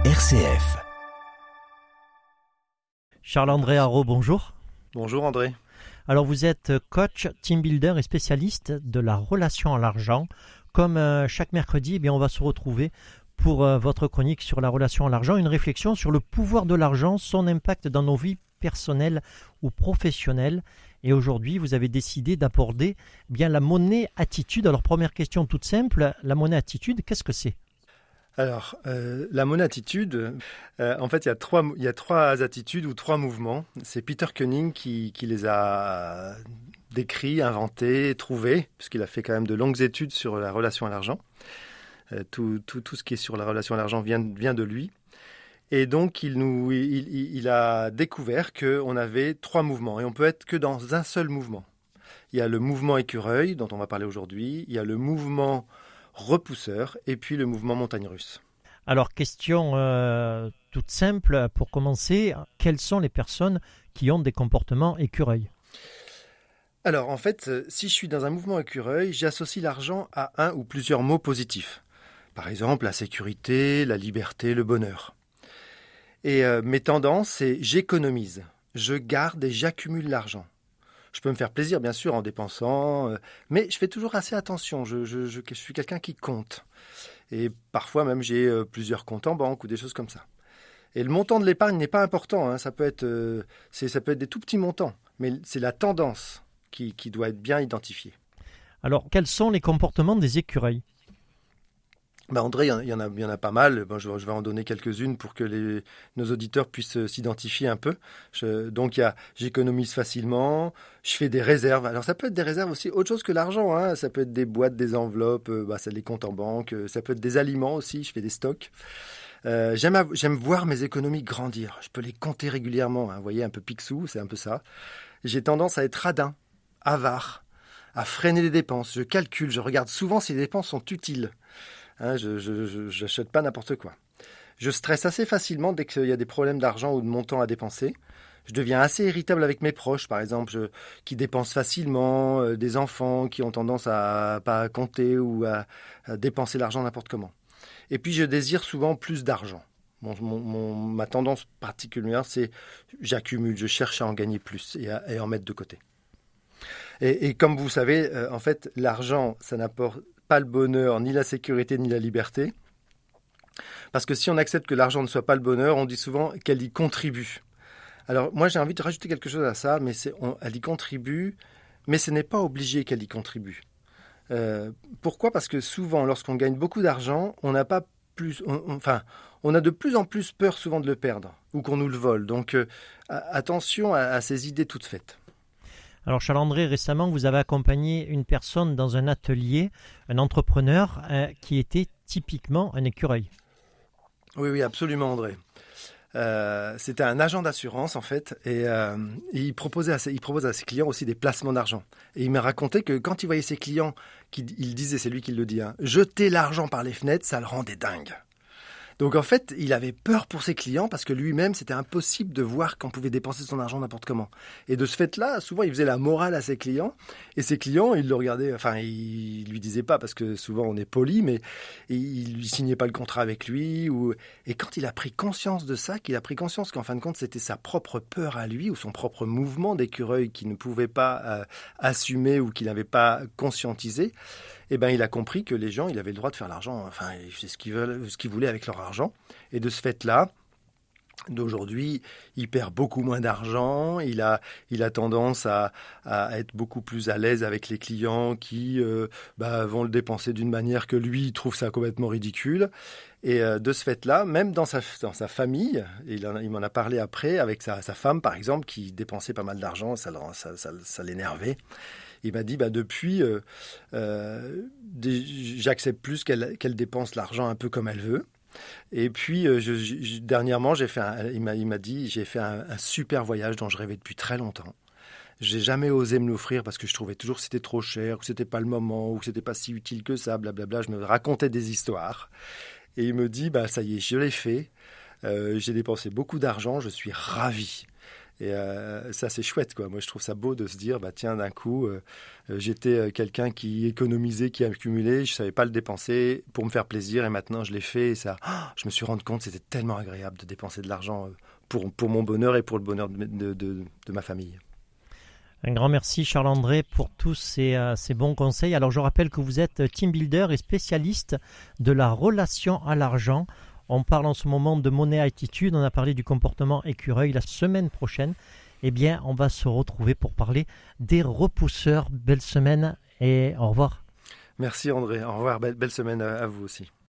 RCF. Charles-André Haro, bonjour. Bonjour André. Alors vous êtes coach, team builder et spécialiste de la relation à l'argent. Comme chaque mercredi, on va se retrouver pour votre chronique sur la relation à l'argent, une réflexion sur le pouvoir de l'argent, son impact dans nos vies personnelles ou professionnelles. Et aujourd'hui, vous avez décidé d'aborder la monnaie attitude. Alors première question toute simple, la monnaie attitude, qu'est-ce que c'est ? Alors, la monnaie attitude, en fait, il y a trois attitudes ou trois mouvements. C'est Peter Koenig qui les a décrits, inventés, trouvés, puisqu'il a fait quand même de longues études sur la relation à l'argent. Tout ce qui est sur la relation à l'argent vient de lui. Et donc, il a découvert qu'on avait trois mouvements et on peut être que dans un seul mouvement. Il y a le mouvement écureuil, dont on va parler aujourd'hui. Il y a le mouvement repousseur et puis le mouvement montagne russe. Alors, question toute simple pour commencer, quelles sont les personnes qui ont des comportements écureuils ? Alors, en fait, si je suis dans un mouvement écureuil, j'associe l'argent à un ou plusieurs mots positifs. Par exemple, la sécurité, la liberté, le bonheur. Et mes tendances, c'est j'économise, je garde et j'accumule l'argent. Je peux me faire plaisir, bien sûr, en dépensant, mais je fais toujours assez attention. Je suis quelqu'un qui compte. Et parfois même, j'ai plusieurs comptes en banque ou des choses comme ça. Et le montant de l'épargne n'est pas important. Hein. Ça peut être des tout petits montants. Mais c'est la tendance qui doit être bien identifiée. Alors, quels sont les comportements des écureuils ? André, il y en a pas mal. Je vais en donner quelques-unes pour que nos auditeurs puissent s'identifier un peu. Donc, j'économise facilement, je fais des réserves. Alors, ça peut être des réserves aussi, autre chose que l'argent. Hein. Ça peut être des boîtes, des enveloppes, c'est des comptes en banque. Ça peut être des aliments aussi, je fais des stocks. J'aime voir mes économies grandir. Je peux les compter régulièrement. Hein. Vous voyez, un peu Picsou, c'est un peu ça. J'ai tendance à être radin, avare, à freiner les dépenses. Je calcule, je regarde souvent si les dépenses sont utiles. Hein, je n'achète pas n'importe quoi. Je stresse assez facilement dès qu'il y a des problèmes d'argent ou de montant à dépenser. Je deviens assez irritable avec mes proches, par exemple, qui dépensent facilement, des enfants qui ont tendance à pas compter ou à dépenser l'argent n'importe comment. Et puis, je désire souvent plus d'argent. Ma tendance particulière, c'est j'accumule, je cherche à en gagner plus et en mettre de côté. Et comme vous savez, en fait, l'argent, ça n'apporte pas le bonheur, ni la sécurité, ni la liberté. Parce que si on accepte que l'argent ne soit pas le bonheur, on dit souvent qu'elle y contribue. Alors moi, j'ai envie de rajouter quelque chose à ça, mais elle y contribue, mais ce n'est pas obligé qu'elle y contribue. Pourquoi ? Parce que souvent, lorsqu'on gagne beaucoup d'argent, on n'a pas plus, on a de plus en plus peur souvent de le perdre ou qu'on nous le vole. Donc attention à ces idées toutes faites. Alors Charles-André, récemment, vous avez accompagné une personne dans un atelier, un entrepreneur qui était typiquement un écureuil. Oui, absolument André. C'était un agent d'assurance en fait et il propose à ses clients aussi des placements d'argent. Et il m'a raconté que quand il voyait ses clients, il disait, c'est lui qui le dit, jeter l'argent par les fenêtres, ça le rendait dingue. Donc en fait, il avait peur pour ses clients parce que lui-même, c'était impossible de voir qu'on pouvait dépenser son argent n'importe comment. Et de ce fait-là, souvent, il faisait la morale à ses clients. Et ses clients, ils le regardaient, ils lui disaient pas parce que souvent on est poli, mais ils lui signaient pas le contrat avec lui. Et quand il a pris conscience de ça, qu'il a pris conscience qu'en fin de compte, c'était sa propre peur à lui ou son propre mouvement d'écureuil qu'il ne pouvait pas assumer ou qu'il n'avait pas conscientisé, il a compris que les gens, il avait le droit de faire l'argent. Ils faisaient ce qu'ils voulaient avec leur argent. Et de ce fait-là, d'aujourd'hui, il perd beaucoup moins d'argent. Il a tendance à être beaucoup plus à l'aise avec les clients qui vont le dépenser d'une manière que lui, il trouve ça complètement ridicule. Et de ce fait-là, même dans sa famille, il m'en a parlé après, avec sa femme, par exemple, qui dépensait pas mal d'argent, ça l'énervait. Il m'a dit, depuis, j'accepte plus qu'elle dépense l'argent un peu comme elle veut. Et puis, dernièrement, il m'a dit, j'ai fait un super voyage dont je rêvais depuis très longtemps. J'ai jamais osé me l'offrir parce que je trouvais toujours que c'était trop cher, que c'était pas le moment, ou que c'était pas si utile que ça, blablabla. Je me racontais des histoires. Et il me dit, ça y est, je l'ai fait. J'ai dépensé beaucoup d'argent, je suis ravi. Et ça, c'est chouette, quoi. Moi, je trouve ça beau de se dire, bah, tiens, d'un coup, j'étais quelqu'un qui économisait, qui accumulait, je ne savais pas le dépenser pour me faire plaisir, et maintenant, je l'ai fait. Et ça, je me suis rendu compte, c'était tellement agréable de dépenser de l'argent pour mon bonheur et pour le bonheur de ma famille. Un grand merci Charles-André pour tous ces bons conseils. Alors je rappelle que vous êtes team builder et spécialiste de la relation à l'argent. On parle en ce moment de monnaie attitude, on a parlé du comportement écureuil. La semaine prochaine, eh bien, on va se retrouver pour parler des repousseurs. Belle semaine et au revoir. Merci André, au revoir, belle semaine à vous aussi.